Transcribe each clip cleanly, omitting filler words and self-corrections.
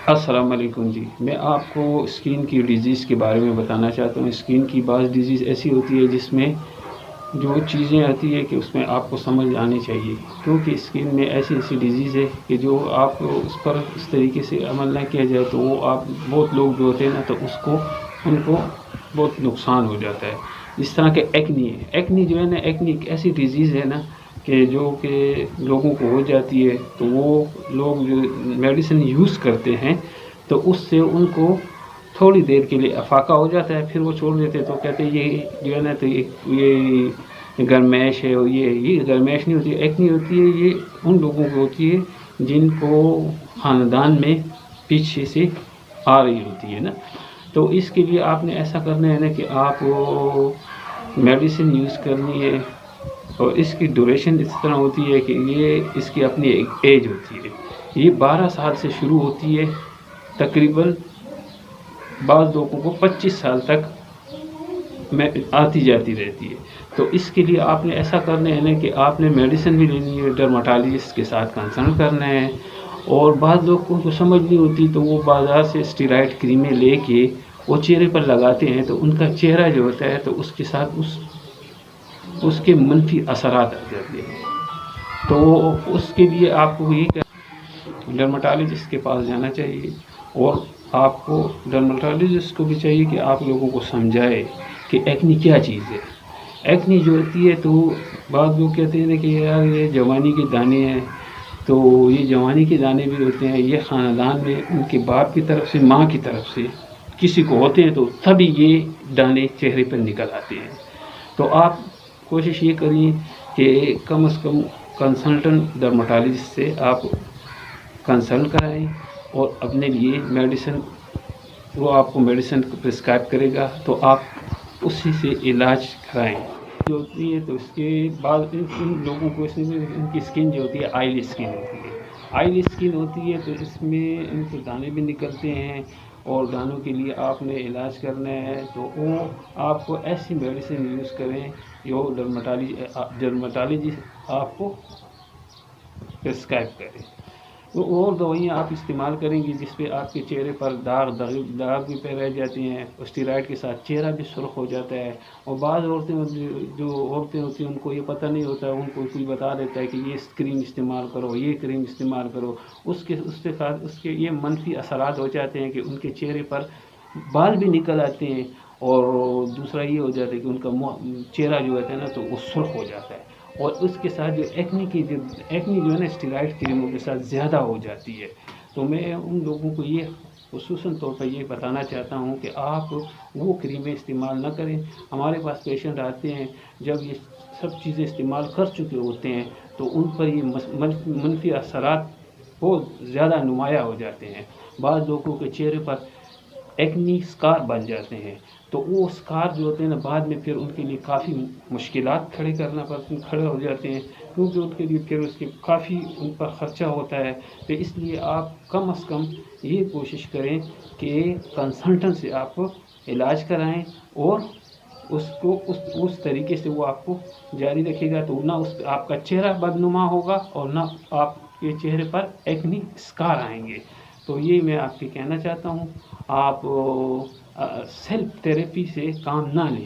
السلام علیکم جی، میں آپ کو اسکن کی ڈیزیز کے بارے میں بتانا چاہتا ہوں۔ اسکن کی بعض ڈیزیز ایسی ہوتی ہے جس میں جو چیزیں آتی ہے کہ اس میں آپ کو سمجھ آنی چاہیے، کیونکہ اسکن میں ایسی ایسی ڈیزیز ہے کہ جو آپ اس پر اس طریقے سے عمل نہ کیا جائے تو وہ آپ بہت لوگ جو ہوتے ہیں نا تو ان کو بہت نقصان ہو جاتا ہے۔ جس طرح کہ ایکنی ہے، ایکنی جو ہے نا، ایکنی ایک ایسی ڈیزیز ہے نا کہ جو کہ لوگوں کو ہو جاتی ہے تو وہ لوگ جو میڈیسن یوز کرتے ہیں تو اس سے ان کو تھوڑی دیر کے لیے افاقہ ہو جاتا ہے، پھر وہ چھوڑ دیتے ہیں۔ تو کہتے ہیں یہ جو ہے نا تو یہ گرمیش ہے، یہ گرمیش نہیں ہوتی، ایکنی ہوتی ہے، یہ ان لوگوں کو ہوتی ہے جن کو خاندان میں پیچھے سے آ رہی ہوتی ہے نا۔ تو اس کے لیے آپ نے ایسا کرنا ہے نا کہ آپ میڈیسن یوز کرنی ہے، اور اس کی ڈوریشن اس طرح ہوتی ہے کہ اس کی اپنی ایک ایج ہوتی ہے۔ یہ 12 سال سے شروع ہوتی ہے، تقریباً بعض لوگوں کو 25 سال تک میں آتی جاتی رہتی ہے۔ تو اس کے لیے آپ نے ایسا کرنا ہے نا کہ آپ نے میڈیسن بھی لینی ہے، ڈرماٹالوجسٹ کے ساتھ کنسلٹ کرنا ہے۔ اور بعض لوگوں کو سمجھ نہیں ہوتی تو وہ بازار سے اسٹیرائڈ کریمیں لے کے وہ چہرے پر لگاتے ہیں، تو ان کا چہرہ جو ہوتا ہے تو اس کے ساتھ اس کے منفی اثرات آ جاتے ہیں۔ تو اس کے لیے آپ کو یہ ڈرماٹالوجسٹ کے پاس جانا چاہیے، اور آپ کو ڈرماٹالوجسٹ کو بھی چاہیے کہ آپ لوگوں کو سمجھائے کہ ایکنی کیا چیز ہے۔ ایکنی جو ہوتی ہے تو بعض لوگ کہتے ہیں کہ یار یہ جوانی کے دانے ہیں، تو یہ جوانی کے دانے بھی ہوتے ہیں، یہ خاندان میں ان کے باپ کی طرف سے، ماں کی طرف سے کسی کو ہوتے ہیں تو تبھی یہ دانے چہرے پر نکل آتے ہیں۔ تو آپ کوشش یہ کریں کہ کم از کم کنسلٹنٹ ڈرماٹالوجسٹ سے آپ کنسلٹ کرائیں، اور اپنے لیے میڈیسن، وہ آپ کو میڈیسن پرسکرائب کرے گا تو آپ اسی سے علاج کرائیں۔ جو ہوتی ہے تو اس کے بعد ان لوگوں کو ان کی اسکن جو ہوتی ہے آئلی اسکن ہوتی ہے، آئلی اسکن ہوتی ہے تو اس میں ان کو دانے بھی نکلتے ہیں، اور دانوں کے لیے آپ نے علاج کرنا ہے تو وہ آپ کو ایسی میڈیسن یوز کریں جو ڈرماٹالوجسٹ آپ کو پرسکرائب کرے۔ تو اور دوائیاں آپ استعمال کریں گی جس پہ آپ کے چہرے پر داغ بھی پہ رہ جاتے ہیں، اسٹیرائڈ کے ساتھ چہرہ بھی سرخ ہو جاتا ہے۔ اور بعض عورتیں ہوتی ہیں ان کو یہ پتہ نہیں ہوتا ہے، ان کو کوئی بتا دیتا ہے کہ یہ کریم استعمال کرو، یہ کریم استعمال کرو، اس کے ساتھ اس کے یہ منفی اثرات ہو جاتے ہیں کہ ان کے چہرے پر بال بھی نکل آتے ہیں، اور دوسرا یہ ہو جاتا ہے کہ ان کا چہرہ جو ہوتا ہے نا تو وہ سرخ ہو جاتا ہے۔ اور اس کے ساتھ جو ایکنی جو ہے نا اسٹیرائڈ کریموں کے ساتھ زیادہ ہو جاتی ہے۔ تو میں ان لوگوں کو یہ خصوصاً طور پر یہ بتانا چاہتا ہوں کہ آپ وہ کریمیں استعمال نہ کریں۔ ہمارے پاس پیشنٹ آتے ہیں جب یہ سب چیزیں استعمال کر چکے ہوتے ہیں تو ان پر یہ منفی اثرات بہت زیادہ نمایاں ہو جاتے ہیں۔ بعض لوگوں کے چہرے پر ایکنی اسکار بن جاتے ہیں، تو وہ اسکار جو ہوتے ہیں نا بعد میں پھر ان کے لیے کافی مشکلات کھڑے ہو جاتے ہیں، کیونکہ ان کے لیے پھر اس کے کافی ان پر خرچہ ہوتا ہے۔ تو اس لیے آپ کم از کم یہ کوشش کریں کہ کنسلٹنٹ سے آپ علاج کرائیں، اور اس کو اس طریقے سے وہ آپ کو جاری رکھے گا، تو نہ آپ کا چہرہ بدنما ہوگا اور نہ آپ کے چہرے پر ایکنی اسکار آئیں گے۔ تو یہ میں آپ کے کہنا چاہتا ہوں، آپ سیلف تھراپی سے کام نہ لیں۔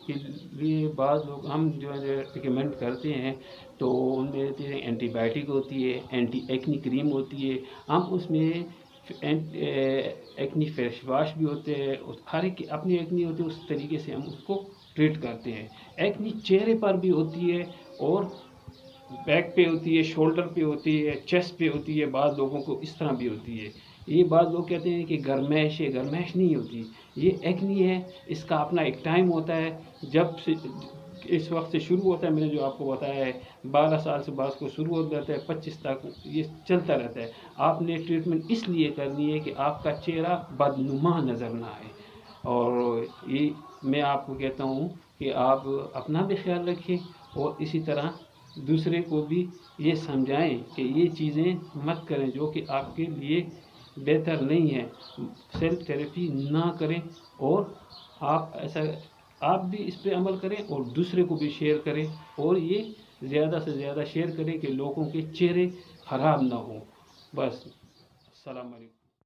کے لیے بعض لوگ ہم جو ہے ریکمینڈ کرتے ہیں تو ان میں ہوتی ہے اینٹی بائیوٹک ہوتی ہے، اینٹی ایکنی کریم ہوتی ہے، ہم اس میں ایکنی فیس واش بھی ہوتے ہیں، ہر ایک کی اپنی ایکنی ہوتی ہے، اس طریقے سے ہم اس کو ٹریٹ کرتے ہیں۔ ایکنی چہرے پر بھی ہوتی ہے، اور بیک پہ ہوتی ہے، شولڈر پہ ہوتی ہے، چیسٹ پہ ہوتی ہے، بعض لوگوں کو اس طرح بھی ہوتی ہے۔ یہ بعض لوگ کہتے ہیں کہ گرمیش ہے، گرمیش نہیں ہوتی، یہ ایکنی ہے، اس کا اپنا ایک ٹائم ہوتا ہے، جب سے اس وقت سے شروع ہوتا ہے، میں نے جو آپ کو بتایا ہے 12 سال سے بعض کو شروع ہو جاتا ہے، 25 تک یہ چلتا رہتا ہے۔ آپ نے ٹریٹمنٹ اس لیے کرنی ہے کہ آپ کا چہرہ بدنما نظر نہ آئے، اور یہ میں آپ کو کہتا ہوں کہ آپ اپنا بھی خیال رکھیں، اور اسی طرح دوسرے کو بھی یہ سمجھائیں کہ یہ چیزیں مت کریں جو کہ آپ کے لیے بہتر نہیں ہے۔ سیلف تھراپی نہ کریں، اور آپ بھی اس پہ عمل کریں اور دوسرے کو بھی شیئر کریں، اور یہ زیادہ سے زیادہ شیئر کریں کہ لوگوں کے چہرے خراب نہ ہوں۔ بس، السلام علیکم۔